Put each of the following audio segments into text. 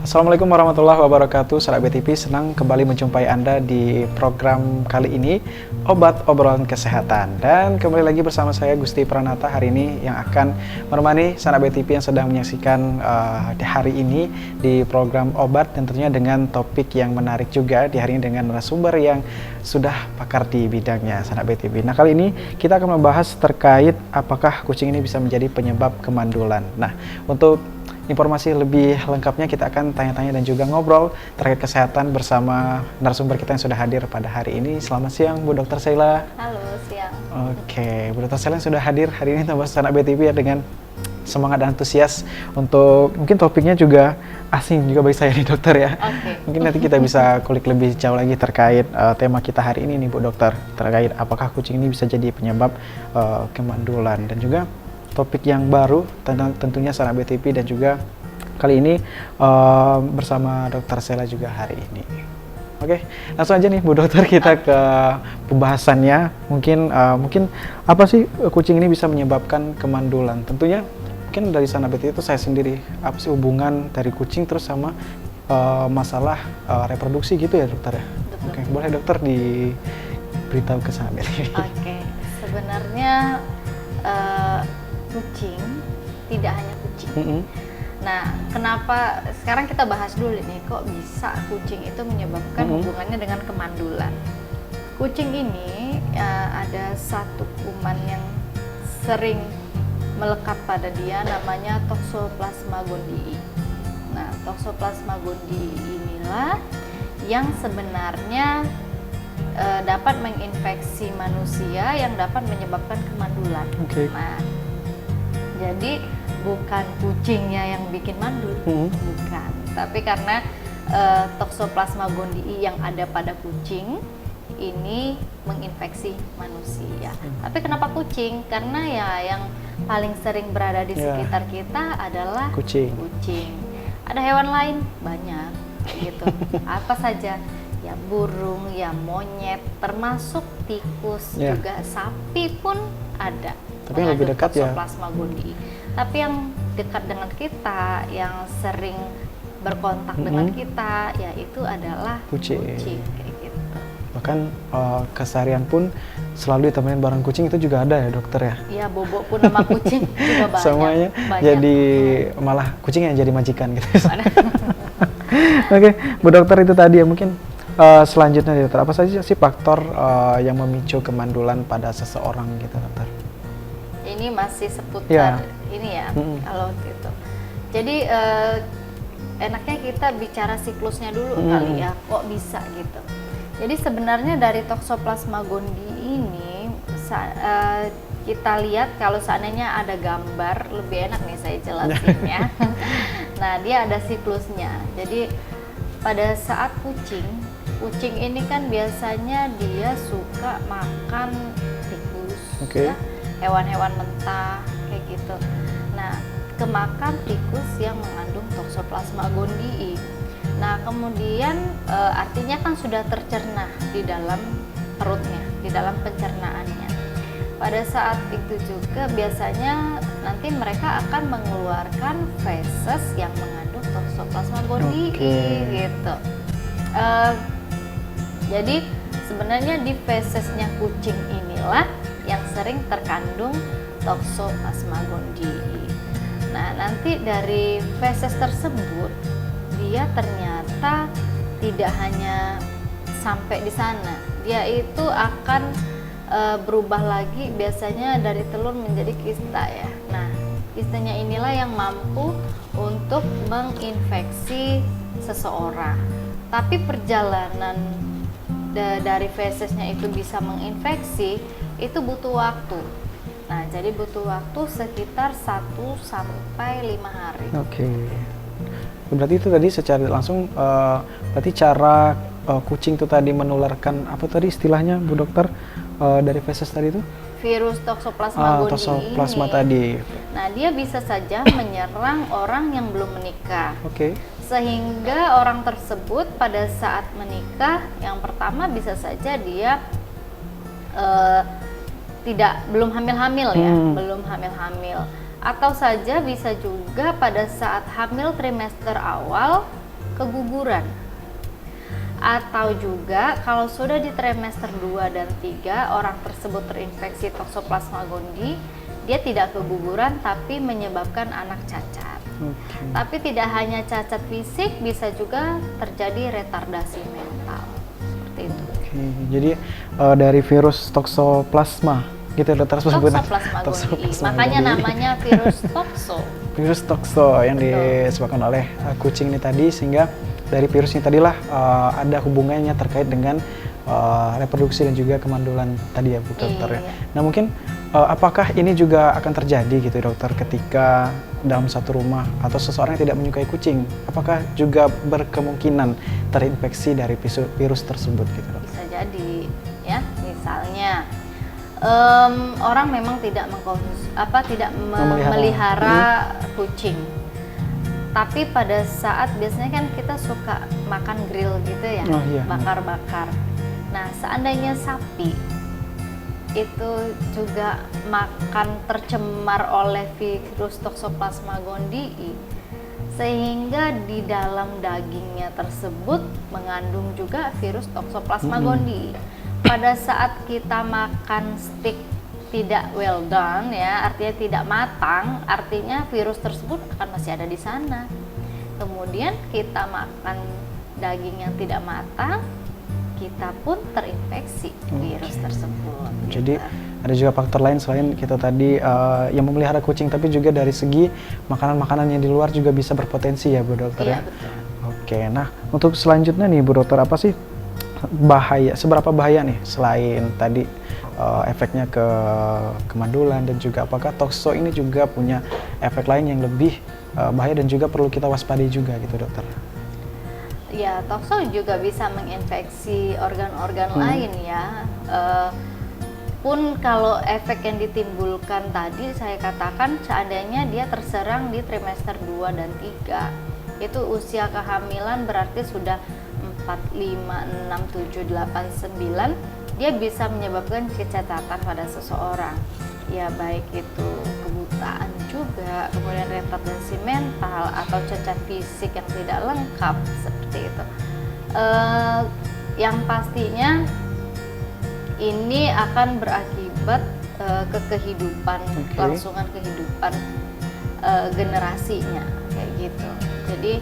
Assalamualaikum warahmatullahi wabarakatuh. Sahabat BTV, senang kembali menjumpai Anda di program kali ini, Obat Obrolan Kesehatan. Dan kembali lagi bersama saya Gusti Pranata hari ini yang akan menemani sahabat BTV yang sedang menyaksikan di hari ini di program Obat, dan tentunya dengan topik yang menarik juga di hari ini dengan narasumber yang sudah pakar di bidangnya, sahabat BTV. Nah, kali ini kita akan membahas terkait apakah kucing ini bisa menjadi penyebab kemandulan. Nah, untuk informasi lebih lengkapnya kita akan tanya-tanya dan juga ngobrol terkait kesehatan bersama narasumber kita yang sudah hadir pada hari ini. Selamat siang Bu Dr. Sheila. Halo, siang. Oke, Bu Dr. Sheila yang sudah hadir hari ini tambah sahabat BTV ya dengan semangat dan antusias untuk mungkin topiknya juga asing juga bagi saya nih dokter ya. Mungkin nanti kita bisa kulik lebih jauh lagi terkait tema kita hari ini nih Bu Dokter, terkait apakah kucing ini bisa jadi penyebab kemandulan, dan juga topik yang baru tentunya sahabat BTV, dan juga kali ini bersama Dr. Sheila juga hari ini. Oke, langsung aja nih Bu Dokter, kita ke pembahasannya. Mungkin apa sih kucing ini bisa menyebabkan kemandulan? Tentunya mungkin dari sahabat BTV itu saya sendiri, apa sih hubungan dari kucing terus sama masalah reproduksi gitu ya dokter ya? Oke, boleh dokter diberitahu ke sahabat BTV. Oke, sebenarnya kucing tidak hanya kucing. Nah, kenapa sekarang kita bahas dulu nih, kok bisa kucing itu menyebabkan hubungannya dengan kemandulan? Kucing ini ada satu kuman yang sering melekat pada dia, namanya Toxoplasma gondii. Nah, Toxoplasma gondii inilah yang sebenarnya dapat menginfeksi manusia yang dapat menyebabkan kemandulan. Nah, jadi bukan kucingnya yang bikin mandul, bukan. Tapi karena Toxoplasma gondii yang ada pada kucing ini menginfeksi manusia. Tapi kenapa kucing? Karena ya yang paling sering berada di sekitar kita adalah kucing. Ada hewan lain banyak, gitu. Apa saja? Ya burung, ya monyet, termasuk tikus, juga sapi pun ada. Tapi yang lebih dekat ya Toxoplasma gondii. Tapi yang dekat dengan kita, yang sering berkontak dengan kita, yaitu adalah kucing kayak gitu. Bahkan keseharian pun selalu ditemenin bareng kucing itu juga ada ya dokter ya? Iya, bobo pun sama kucing juga banyak. Semuanya jadi malah kucing yang jadi majikan gitu. Oke, Bu Dokter, itu tadi ya mungkin selanjutnya dokter, apa saja sih faktor yang memicu kemandulan pada seseorang gitu dokter? Ini masih seputar ini ya, kalau gitu. Jadi enaknya kita bicara siklusnya dulu kali ya, kok bisa gitu. Jadi sebenarnya dari Toxoplasma gondii ini kita lihat, kalau seandainya ada gambar lebih enak nih saya jelasinnya. Nah, dia ada siklusnya. Jadi pada saat kucing ini kan biasanya dia suka makan tikus, ya, hewan-hewan mentah kayak gitu. Nah, kemakan tikus yang mengandung Toxoplasma gondii. Nah, kemudian artinya kan sudah tercerna di dalam perutnya, di dalam pencernaannya. Pada saat itu juga biasanya nanti mereka akan mengeluarkan feses yang mengandung Toxoplasma gondii gitu. Jadi sebenarnya di fesesnya kucing inilah yang sering terkandung Toxoplasma gondii. Nah, nanti dari feses tersebut dia ternyata tidak hanya sampai di sana, dia itu akan berubah lagi, biasanya dari telur menjadi kista ya. Nah, kistanya inilah yang mampu untuk menginfeksi seseorang. Tapi perjalanan dari fesesnya itu bisa menginfeksi itu butuh waktu. Nah, jadi butuh waktu sekitar 1 sampai 5 hari. Berarti itu tadi secara langsung berarti cara kucing itu tadi menularkan apa tadi istilahnya Bu Dokter dari feses tadi itu? Virus Toxoplasma gondii Toxoplasma ini. tadi. Nah, dia bisa saja menyerang orang yang belum menikah. Sehingga orang tersebut pada saat menikah, yang pertama bisa saja dia belum hamil-hamil ya, belum hamil-hamil. Atau saja bisa juga pada saat hamil trimester awal keguguran. Atau juga kalau sudah di trimester 2 dan 3 orang tersebut terinfeksi Toxoplasma gondii, dia tidak keguguran tapi menyebabkan anak cacat. Tapi tidak hanya cacat fisik, bisa juga terjadi retardasi mental. Seperti itu. Jadi dari virus Toxoplasma gitu ya dokter sebutnya. Toxoplasma gondii. Makanya namanya virus toxo. Virus toxo yang disebabkan oleh kucing ini tadi, sehingga dari virus ini tadilah ada hubungannya terkait dengan reproduksi dan juga kemandulan tadi ya Bu Dokter ya. Nah mungkin apakah ini juga akan terjadi gitu dokter ketika dalam satu rumah atau seseorang yang tidak menyukai kucing, apakah juga berkemungkinan terinfeksi dari virus tersebut gitu dok? Bisa jadi ya, misalnya orang memang tidak memelihara kucing. Tapi pada saat biasanya kan kita suka makan grill gitu ya, bakar-bakar. Nah, seandainya sapi itu juga makan tercemar oleh virus Toxoplasma gondii, sehingga di dalam dagingnya tersebut mengandung juga virus Toxoplasma gondii. Pada saat kita makan steak tidak well done ya, artinya tidak matang, artinya virus tersebut akan masih ada di sana. Kemudian kita makan daging yang tidak matang, kita pun terinfeksi virus tersebut. Jadi ada juga faktor lain selain kita tadi yang memelihara kucing, tapi juga dari segi makanan-makanan yang di luar juga bisa berpotensi ya Bu Dokter ya. Betul. Oke, nah untuk selanjutnya nih Bu Dokter, apa sih bahaya, seberapa bahaya nih selain tadi efeknya ke kemandulan, dan juga apakah toxo ini juga punya efek lain yang lebih bahaya dan juga perlu kita waspadai juga gitu dokter? Ya, toxo juga bisa menginfeksi organ-organ lain ya. Pun kalau efek yang ditimbulkan tadi saya katakan seandainya dia terserang di trimester 2 dan 3, itu usia kehamilan berarti sudah 4, 5, 6, 7, 8, 9, dia bisa menyebabkan kecacatan pada seseorang. Ya baik itu kebutaan juga, kemudian retardasi mental atau cacat fisik yang tidak lengkap seperti itu. Yang pastinya ini akan berakibat ke kehidupan, kelangsungan kehidupan generasinya kayak gitu. Jadi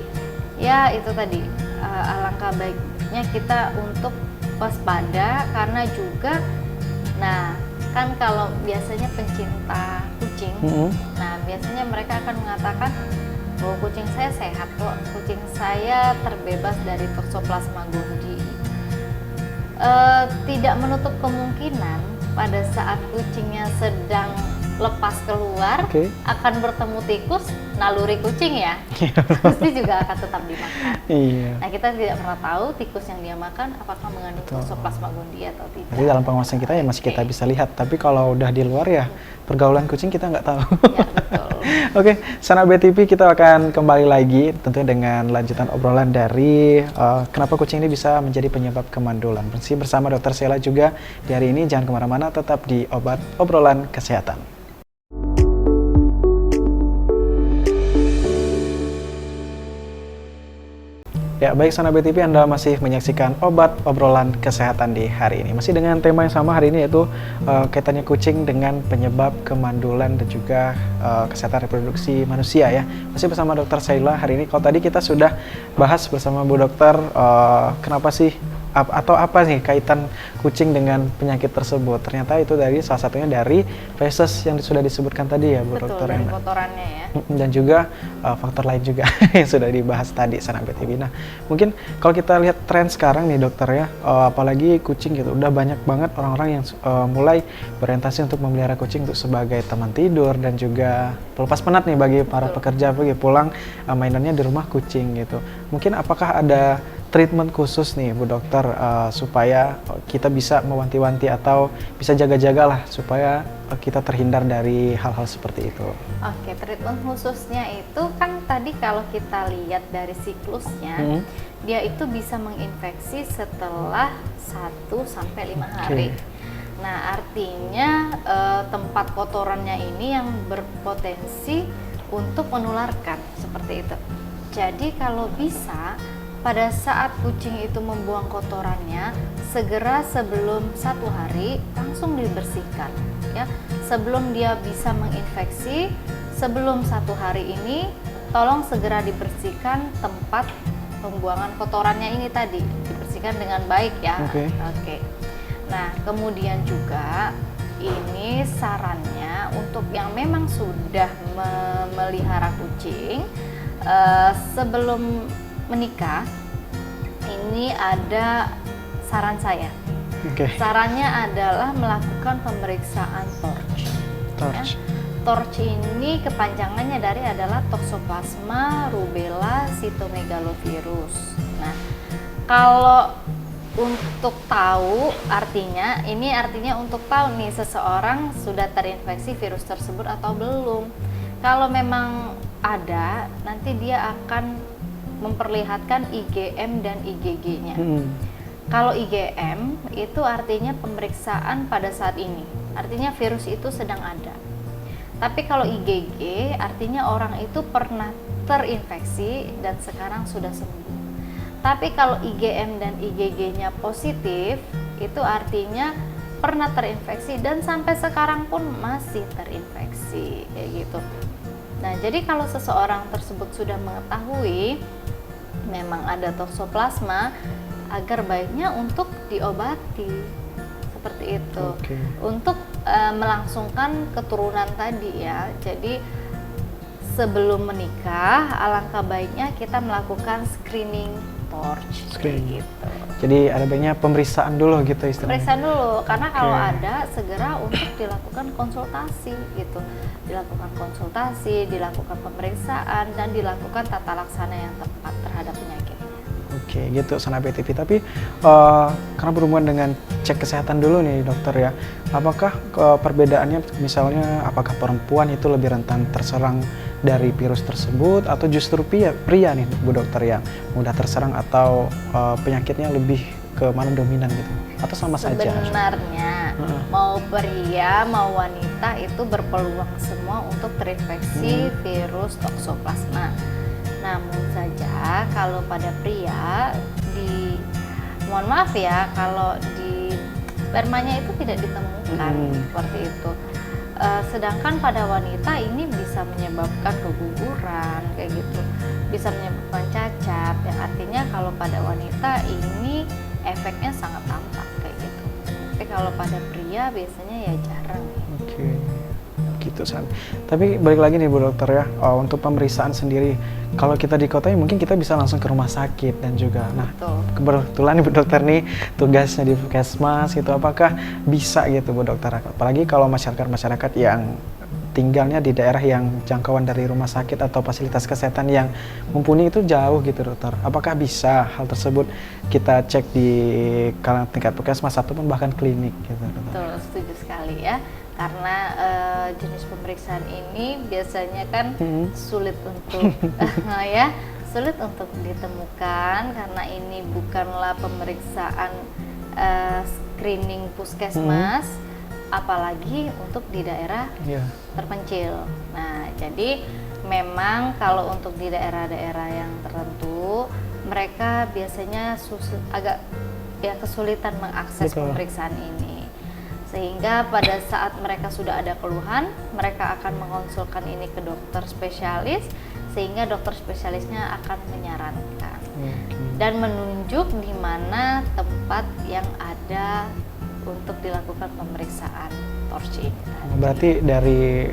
ya itu tadi alangkah baiknya kita untuk waspada, karena juga nah kan kalau biasanya pencinta kucing, nah biasanya mereka akan mengatakan bahwa kucing saya sehat kok, kucing saya terbebas dari Toxoplasma gondii. Tidak menutup kemungkinan pada saat kucingnya sedang lepas keluar akan bertemu tikus, naluri kucing ya pasti juga akan tetap dimakan. Nah kita tidak pernah tahu tikus yang dia makan apakah mengandung Toxoplasma gondii atau tidak. Jadi dalam pengawasan kita ya masih kita bisa lihat, tapi kalau udah di luar ya pergaulan kucing kita nggak tahu. Ya, betul. Oke, Sanak BTV kita akan kembali lagi tentunya dengan lanjutan obrolan dari kenapa kucing ini bisa menjadi penyebab kemandulan. Masih bersama Dr. Sheila juga di hari ini, jangan kemana-mana, tetap di obrolan kesehatan. Ya, baik Sanak BTV, Anda masih menyaksikan obrolan kesehatan di hari ini. Masih dengan tema yang sama hari ini, yaitu kaitannya kucing dengan penyebab kemandulan dan juga kesehatan reproduksi manusia ya. Masih bersama Dr. Sheila hari ini. Kalau tadi kita sudah bahas bersama Bu Dokter kenapa sih atau apa sih kaitan kucing dengan penyakit tersebut. Ternyata itu dari salah satunya dari feses yang sudah disebutkan tadi ya Bu Dokter. Betul, dari kotorannya ya. Dan juga faktor lain juga yang sudah dibahas tadi Sanak BTV. Nah, mungkin kalau kita lihat tren sekarang nih dokter ya, apalagi kucing gitu, udah banyak banget orang-orang yang mulai berorientasi untuk memelihara kucing untuk sebagai teman tidur dan juga pelepas penat nih bagi para pekerja, bagi pulang mainannya di rumah kucing gitu. Mungkin apakah ada treatment khusus nih Bu Dokter supaya kita bisa mewanti-wanti atau bisa jaga-jaga lah supaya kita terhindar dari hal-hal seperti itu? Oke, treatment khususnya itu kan tadi kalau kita lihat dari siklusnya, dia itu bisa menginfeksi setelah 1-5 hari. Nah, artinya tempat kotorannya ini yang berpotensi untuk menularkan seperti itu. Jadi kalau bisa pada saat kucing itu membuang kotorannya, segera sebelum 1 hari langsung dibersihkan ya. Sebelum dia bisa menginfeksi, sebelum 1 hari ini tolong segera dibersihkan tempat pembuangan kotorannya ini tadi, dibersihkan dengan baik ya. Oke. Nah, kemudian juga ini sarannya untuk yang memang sudah memelihara kucing, sebelum menikah, ini ada saran saya. Sarannya adalah melakukan pemeriksaan torch. Ya. Torch ini kepanjangannya dari adalah Toxoplasma rubella cytomegalovirus. Nah, kalau untuk tahu artinya, ini artinya untuk tahu nih seseorang sudah terinfeksi virus tersebut atau belum. Kalau memang ada, nanti dia akan memperlihatkan IgM dan IgG-nya. Kalau IgM itu artinya pemeriksaan pada saat ini, artinya virus itu sedang ada. Tapi kalau IgG artinya orang itu pernah terinfeksi dan sekarang sudah sembuh. Tapi kalau IgM dan IgG-nya positif, itu artinya pernah terinfeksi dan sampai sekarang pun masih terinfeksi, kayak gitu. Nah, jadi kalau seseorang tersebut sudah mengetahui memang ada toxoplasma, agar baiknya untuk diobati seperti itu. Untuk melangsungkan keturunan tadi ya. Jadi sebelum menikah, alangkah baiknya kita melakukan screening torch. Gitu. Jadi ada baiknya pemeriksaan dulu gitu istilahnya. Pemeriksaan dulu, karena kalau ada segera untuk dilakukan konsultasi gitu. Dilakukan konsultasi, dilakukan pemeriksaan, dan dilakukan tata laksana yang tepat terhadap penyakitnya. Oke, gitu Sobat BTV. Tapi karena berhubungan dengan cek kesehatan dulu nih dokter ya, apakah perbedaannya misalnya apakah perempuan itu lebih rentan terserang dari virus tersebut atau justru pria nih Bu Dokter yang mudah terserang atau penyakitnya lebih ke mana dominan gitu? Atau sama saja? Sebenarnya mau pria mau wanita itu berpeluang semua untuk terinfeksi virus Toxoplasma. Namun saja kalau pada pria mohon maaf ya, kalau di spermanya itu tidak ditemukan seperti itu. Sedangkan pada wanita ini bisa menyebabkan keguguran kayak gitu, bisa menyebabkan cacat, yang artinya kalau pada wanita ini efeknya sangat tampak kayak gitu. Tapi kalau pada pria biasanya ya jarang. Gitu San. Tapi balik lagi nih Bu Dokter ya, untuk pemeriksaan sendiri, kalau kita di kota mungkin kita bisa langsung ke rumah sakit dan juga, nah kebetulan nih Bu Dokter nih tugasnya di Puskesmas gitu, apakah bisa gitu Bu Dokter? Apalagi kalau masyarakat yang tinggalnya di daerah yang jangkauan dari rumah sakit atau fasilitas kesehatan yang mumpuni itu jauh gitu Dokter. Apakah bisa hal tersebut kita cek di tingkat Puskesmas ataupun bahkan klinik gitu Dokter? Betul, setuju sekali ya. Karena jenis pemeriksaan ini biasanya kan sulit untuk sulit untuk ditemukan, karena ini bukanlah pemeriksaan screening puskesmas, apalagi untuk di daerah terpencil. Nah, jadi memang kalau untuk di daerah-daerah yang tertentu, mereka biasanya agak kesulitan mengakses pemeriksaan ini. Sehingga pada saat mereka sudah ada keluhan, mereka akan mengonsulkan ini ke dokter spesialis, sehingga dokter spesialisnya akan menyarankan dan menunjuk di mana tempat yang ada untuk dilakukan pemeriksaan torch ini. Berarti dari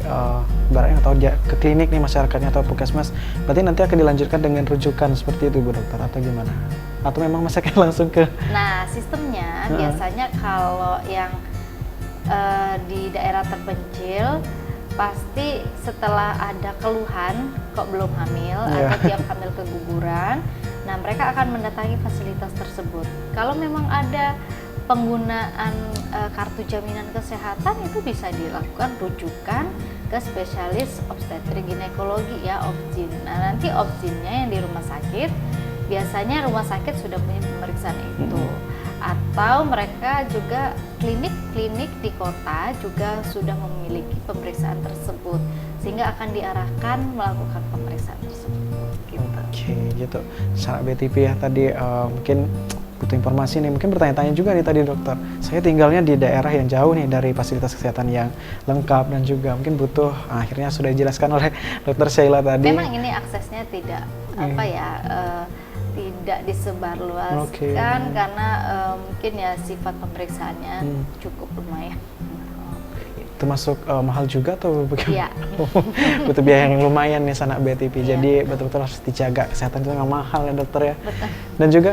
barangnya atau ke klinik nih masyarakatnya atau puskesmas, berarti nanti akan dilanjutkan dengan rujukan seperti itu Bu Dokter atau gimana? Atau memang masyarakat langsung ke? Nah, sistemnya biasanya kalau yang di daerah terpencil pasti setelah ada keluhan kok belum hamil atau tiap hamil keguguran, nah mereka akan mendatangi fasilitas tersebut. Kalau memang ada penggunaan kartu jaminan kesehatan, itu bisa dilakukan rujukan ke spesialis obstetrik ginekologi ya, OBGYN. Nah, nanti OBGYN-nya yang di rumah sakit, biasanya rumah sakit sudah punya pemeriksaan itu. Atau mereka juga klinik-klinik di kota juga sudah memiliki pemeriksaan tersebut, sehingga akan diarahkan melakukan pemeriksaan tersebut. Gitu. Oke, gitu. Sanak BTP ya tadi mungkin butuh informasi nih, mungkin bertanya-tanya juga nih tadi dokter. Saya tinggalnya di daerah yang jauh nih dari fasilitas kesehatan yang lengkap dan juga mungkin butuh, akhirnya sudah dijelaskan oleh dokter Sheila tadi. Memang ini aksesnya tidak tidak disebarluaskan karena mungkin ya sifat pemeriksaannya cukup lumayan. Termasuk mahal juga atau bagaimana? Iya. Butuh biaya yang lumayan nih Sanak BTP. Jadi betul-betul harus dijaga, kesehatan itu nggak mahal ya dokter ya. Betul. Dan juga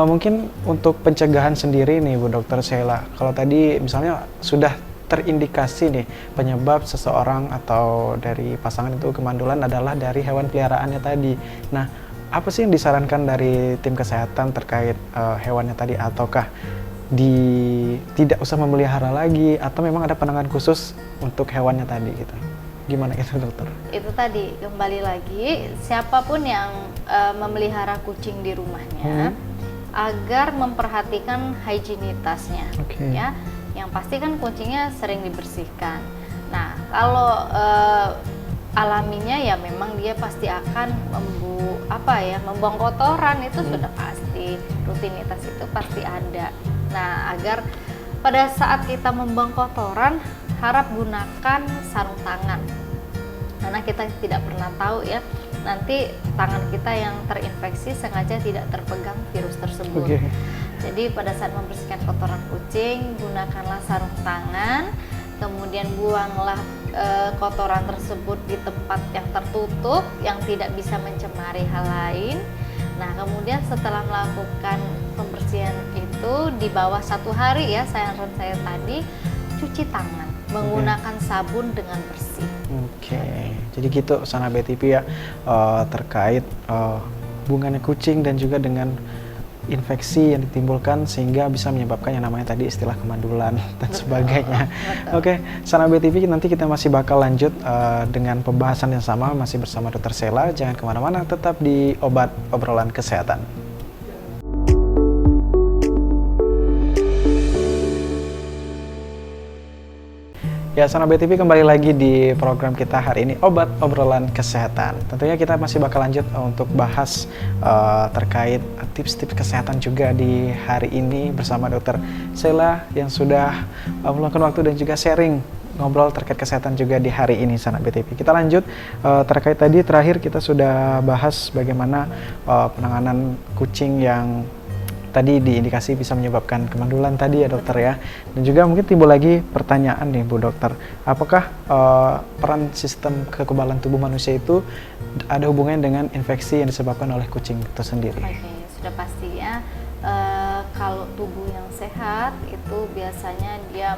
mungkin untuk pencegahan sendiri nih Bu Dokter Sheila. Kalau tadi misalnya sudah terindikasi nih penyebab seseorang atau dari pasangan itu kemandulan adalah dari hewan peliharaannya tadi. Nah, apa sih yang disarankan dari tim kesehatan terkait hewannya tadi, ataukah tidak usah memelihara lagi atau memang ada penanganan khusus untuk hewannya tadi gitu? Gimana itu dokter? Itu tadi kembali lagi siapapun yang memelihara kucing di rumahnya agar memperhatikan higienitasnya, ya. Yang pasti kan kucingnya sering dibersihkan. Nah, kalau alaminya ya memang dia pasti akan membuang kotoran, itu sudah pasti, rutinitas itu pasti ada. Nah, agar pada saat kita membuang kotoran harap gunakan sarung tangan, karena kita tidak pernah tahu ya nanti tangan kita yang terinfeksi sengaja tidak terpegang virus tersebut. Jadi pada saat membersihkan kotoran kucing gunakanlah sarung tangan, kemudian buanglah kotoran tersebut di tempat yang tertutup yang tidak bisa mencemari hal lain. Nah, kemudian setelah melakukan pembersihan itu di bawah 1 hari ya, saran saya tadi, cuci tangan menggunakan sabun dengan bersih. Jadi gitu Sanak BTP ya, terkait hubungannya kucing dan juga dengan infeksi yang ditimbulkan sehingga bisa menyebabkan yang namanya tadi istilah kemandulan dan sebagainya. Sanak BTP nanti kita masih bakal lanjut dengan pembahasan yang sama, masih bersama Dr. Sheila. Jangan kemana-mana, tetap di Obat Obrolan Kesehatan. Ya, Sanak BTP kembali lagi di program kita hari ini, Obat Obrolan Kesehatan. Tentunya kita masih bakal lanjut untuk bahas terkait tips-tips kesehatan juga di hari ini bersama Dr. Sheila yang sudah meluangkan waktu dan juga sharing ngobrol terkait kesehatan juga di hari ini Sanak BTP. Kita lanjut terkait tadi terakhir kita sudah bahas bagaimana penanganan kucing yang tadi diindikasi bisa menyebabkan kemandulan tadi ya dokter ya. Dan juga mungkin timbul lagi pertanyaan nih Bu Dokter, apakah peran sistem kekebalan tubuh manusia itu ada hubungannya dengan infeksi yang disebabkan oleh kucing itu sendiri? Sudah pasti ya. Kalau tubuh yang sehat itu biasanya dia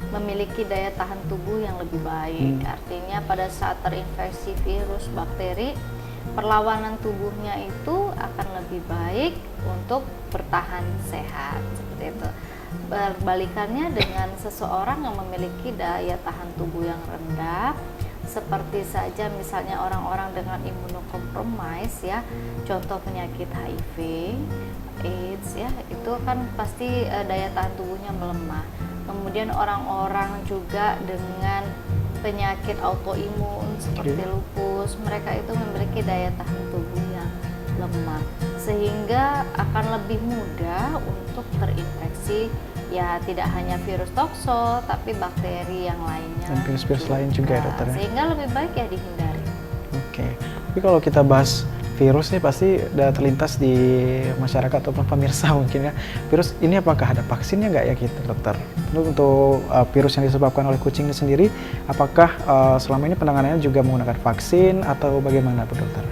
memiliki daya tahan tubuh yang lebih baik. Artinya pada saat terinfeksi virus, bakteri, perlawanan tubuhnya itu akan lebih baik untuk bertahan sehat, seperti itu. Berbalikannya dengan seseorang yang memiliki daya tahan tubuh yang rendah, seperti saja misalnya orang-orang dengan imunokompromis ya, contoh penyakit HIV, AIDS ya, itu kan pasti daya tahan tubuhnya melemah. Kemudian orang-orang juga dengan penyakit autoimun seperti lupus, mereka itu memiliki daya tahan tubuh yang lemah, sehingga akan lebih mudah untuk terinfeksi ya, tidak hanya virus tokso tapi bakteri yang lainnya dan virus-virus lain juga ya dokter ya? Sehingga lebih baik ya dihindari. Tapi kalau kita bahas virus nih pasti udah terlintas di masyarakat ataupun pemirsa mungkin ya. Virus ini apakah ada vaksinnya nggak ya gitu dokter? Untuk virus yang disebabkan oleh kucing ini sendiri, apakah selama ini penanganannya juga menggunakan vaksin atau bagaimana Bu Dokter?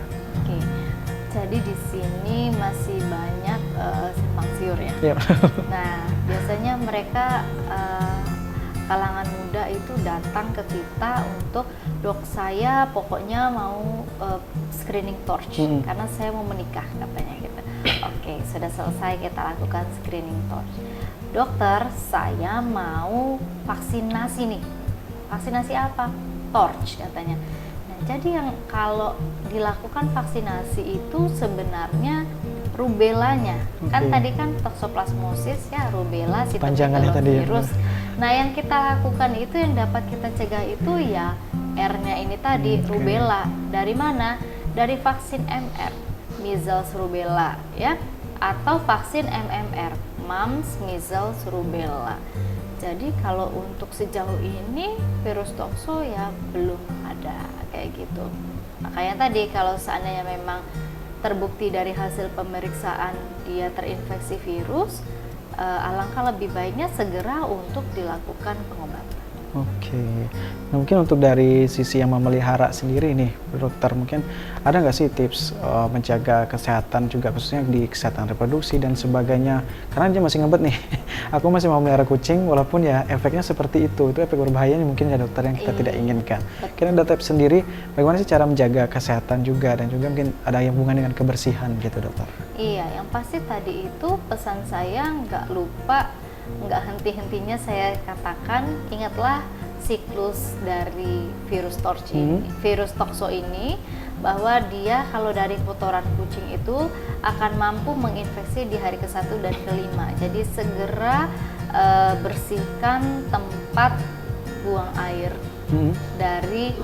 Jadi di sini masih banyak simpang siur ya. Nah, biasanya mereka kalangan muda itu datang ke kita untuk, dok saya pokoknya mau screening torch karena saya mau menikah katanya gitu. Sudah selesai kita lakukan screening torch. Dokter, saya mau vaksinasi nih. Vaksinasi apa? Torch katanya. Nah, jadi yang kalau dilakukan vaksinasi itu sebenarnya rubelanya. Kan tadi kan toxoplasmosis ya, rubella, panjangannya tadi virus. Nah, yang kita lakukan itu yang dapat kita cegah itu ya R-nya ini tadi, rubella. Dari mana? Dari vaksin MR, measles rubella ya, atau vaksin MMR, mumps, measles, rubella. Jadi kalau untuk sejauh ini virus tokso ya belum ada kayak gitu. Makanya tadi kalau seandainya memang terbukti dari hasil pemeriksaan dia terinfeksi virus, alangkah lebih baiknya segera untuk dilakukan pengobatan. Oke, nah, mungkin untuk dari sisi yang memelihara sendiri nih, dokter, mungkin ada nggak sih tips menjaga kesehatan juga khususnya di kesehatan reproduksi dan sebagainya? Karena dia masih ngebet nih, aku masih mau melihara kucing walaupun ya efeknya seperti itu efek berbahayanya mungkin ya dokter yang kita tidak inginkan. Kira ada tips sendiri, bagaimana sih cara menjaga kesehatan juga dan juga mungkin ada yang hubungan dengan kebersihan gitu dokter? Iya, yang pasti tadi itu pesan saya nggak lupa, nggak henti-hentinya saya katakan, ingatlah siklus dari virus tokso ini, bahwa dia kalau dari kotoran kucing itu akan mampu menginfeksi di hari ke-1 dan ke-5. Jadi segera bersihkan tempat buang air dari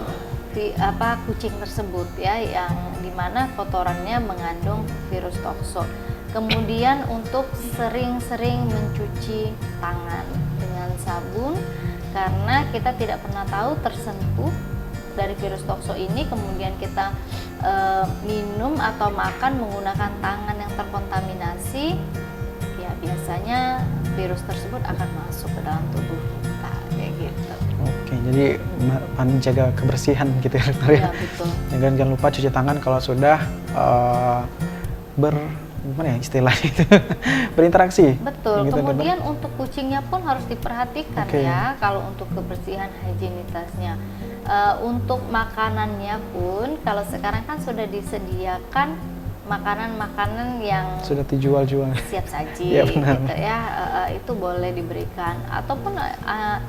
kucing tersebut ya, yang dimana kotorannya mengandung virus tokso. Kemudian untuk sering-sering mencuci tangan dengan sabun, karena kita tidak pernah tahu tersentuh dari virus tokso ini, kemudian kita minum atau makan menggunakan tangan yang terkontaminasi, ya biasanya virus tersebut akan masuk ke dalam tubuh kita kayak gitu. Oke, jadi menjaga kebersihan gitu ya dokter ya. Betul. Jangan lupa cuci tangan kalau sudah gimana ya istilahnya itu berinteraksi. Betul. Gitu, kemudian untuk kucingnya pun harus diperhatikan ya, kalau untuk kebersihan higienitasnya. Untuk makanannya pun kalau sekarang kan sudah disediakan makanan-makanan yang sudah dijual-jual siap saji ya, gitu ya, itu boleh diberikan, ataupun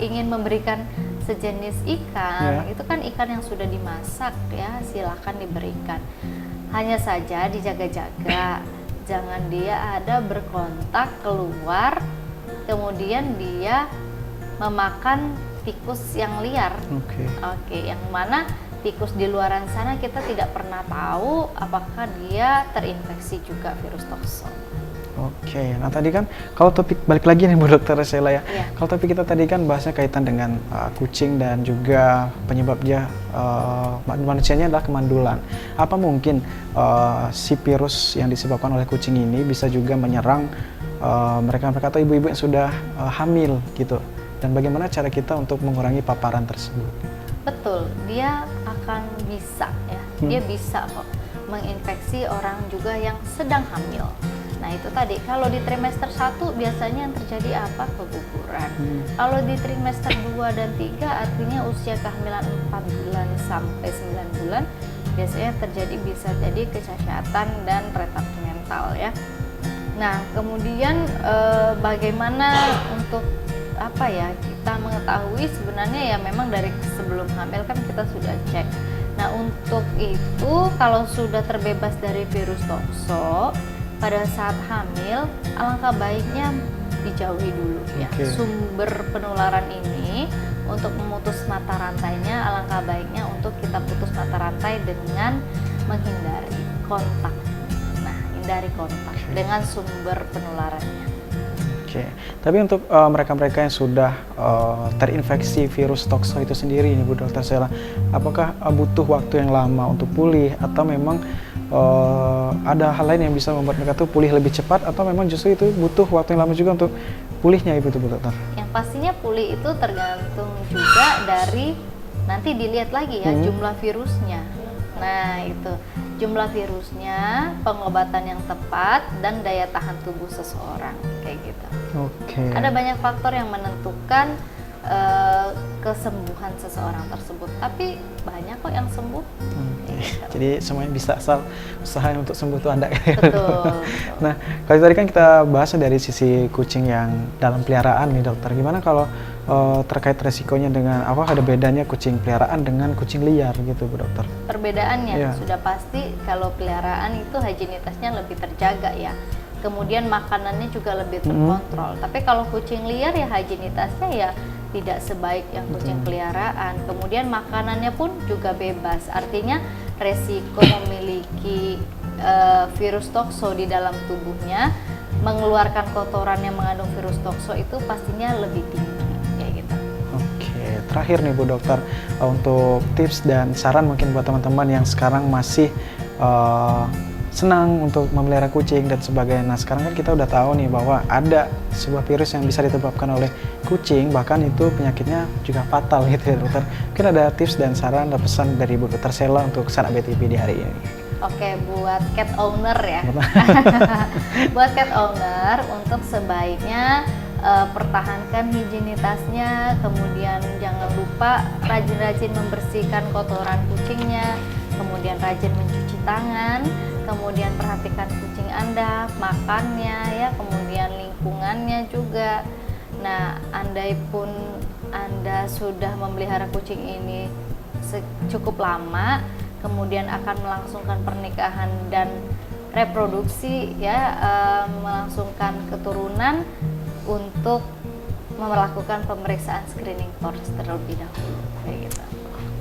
ingin memberikan sejenis ikan, itu kan ikan yang sudah dimasak ya, silakan diberikan. Hanya saja dijaga-jaga, jangan dia ada berkontak keluar kemudian dia memakan tikus yang liar. Oke, yang mana tikus di luaran sana kita tidak pernah tahu apakah dia terinfeksi juga virus tokso. Oke, nah tadi kan kalau topik balik lagi nih Bu Dokter Sheila ya. Kalau topik kita tadi kan bahasnya kaitan dengan kucing dan juga penyebabnya manusianya adalah kemandulan. Apa mungkin si virus yang disebabkan oleh kucing ini bisa juga menyerang mereka atau ibu-ibu yang sudah hamil gitu? Dan bagaimana cara kita untuk mengurangi paparan tersebut? Betul, dia akan bisa ya, dia bisa kok menginfeksi orang juga yang sedang hamil. Nah itu tadi, kalau di trimester 1 biasanya yang terjadi apa? Keguguran. Kalau di trimester 2 dan 3 artinya usia kehamilan 4 bulan sampai 9 bulan biasanya bisa jadi kecacatan dan retardi mental ya. Nah kemudian bagaimana untuk kita mengetahui sebenarnya ya memang dari sebelum hamil kan kita sudah cek. Nah untuk itu kalau sudah terbebas dari virus tokso pada saat hamil, alangkah baiknya dijauhi dulu ya sumber penularan ini. Untuk memutus mata rantainya, alangkah baiknya untuk kita putus mata rantai dengan menghindari kontak. Nah, hindari kontak dengan sumber penularannya. Oke, tapi untuk mereka-mereka yang sudah terinfeksi virus tokso itu sendiri nih Bu Dokter Sheila, apakah butuh waktu yang lama untuk pulih atau memang ada hal lain yang bisa membuat mereka tuh pulih lebih cepat, atau memang justru itu butuh waktu yang lama juga untuk pulihnya Bu Dokter? Yang pastinya pulih itu tergantung juga dari nanti dilihat lagi ya jumlah virusnya. Nah itu jumlah virusnya, pengobatan yang tepat, dan daya tahan tubuh seseorang kayak gitu. Ada banyak faktor yang menentukan kesembuhan seseorang tersebut, tapi banyak kok yang sembuh. Jadi semuanya bisa, asal usaha untuk sembuh itu ada. Betul. Nah, kalau tadi kan kita bahasnya dari sisi kucing yang dalam peliharaan nih dokter, gimana kalau terkait resikonya dengan apa, ada bedanya kucing peliharaan dengan kucing liar gitu Bu Dokter? Perbedaannya sudah pasti kalau peliharaan itu higienitasnya lebih terjaga ya. Kemudian makanannya juga lebih terkontrol. Tapi kalau kucing liar ya higienitasnya ya tidak sebaik yang kucing peliharaan. Kemudian makanannya pun juga bebas. Artinya resiko memiliki virus tokso di dalam tubuhnya, mengeluarkan kotoran yang mengandung virus tokso itu pastinya lebih tinggi kayak gitu. Oke, terakhir nih Bu Dokter, untuk tips dan saran mungkin buat teman-teman yang sekarang masih senang untuk memelihara kucing dan sebagainya. Nah, sekarang kan kita udah tahu nih bahwa ada sebuah virus yang bisa disebabkan oleh kucing, bahkan itu penyakitnya juga fatal gitu ya Dokter. Mungkin ada tips dan saran dan pesan dari Bu Dokter Sela untuk Sanak BTV di hari ini. Oke, buat cat owner ya. Buat cat owner, untuk sebaiknya pertahankan higienitasnya, kemudian jangan lupa rajin-rajin membersihkan kotoran kucingnya, kemudian rajin mencuci tangan, kemudian perhatikan kucing Anda, makannya ya, kemudian lingkungannya juga. Nah, andai pun Anda sudah memelihara kucing ini cukup lama, kemudian akan melangsungkan pernikahan dan reproduksi ya, melangsungkan keturunan, untuk melakukan pemeriksaan screening course terlebih dahulu kayak gitu.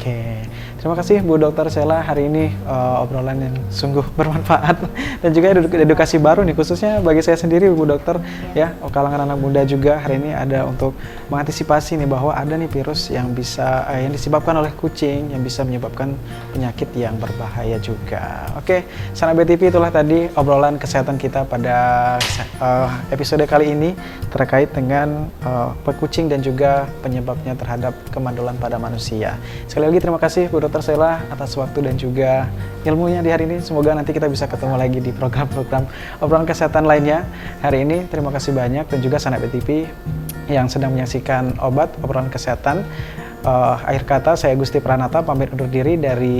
Oke, terima kasih Bu Dokter Sela, hari ini obrolan yang sungguh bermanfaat dan juga edukasi baru nih khususnya bagi saya sendiri Bu Dokter ya, kalangan anak muda juga hari ini ada untuk mengantisipasi nih bahwa ada nih virus yang bisa yang disebabkan oleh kucing yang bisa menyebabkan penyakit yang berbahaya juga. Oke, Sanak BTV itulah tadi obrolan kesehatan kita pada episode kali ini terkait dengan kucing dan juga penyebabnya terhadap kemandulan pada manusia. Sekali lagi terima kasih Bu Dokter Sela atas waktu dan juga ilmunya di hari ini. Semoga nanti kita bisa ketemu lagi di program-program obrolan kesehatan lainnya. Hari ini terima kasih banyak dan juga Sanak BTV yang sedang menyaksikan obrolan kesehatan. Akhir kata saya Gusti Pranata pamit undur diri dari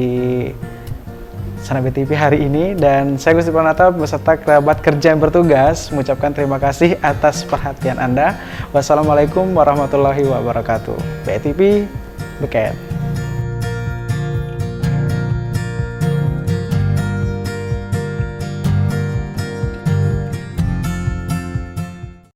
Sanak BTV hari ini, dan saya Gusti Pranata beserta kerabat kerja yang bertugas mengucapkan terima kasih atas perhatian Anda. Wassalamualaikum warahmatullahi wabarakatuh. BTV Beket.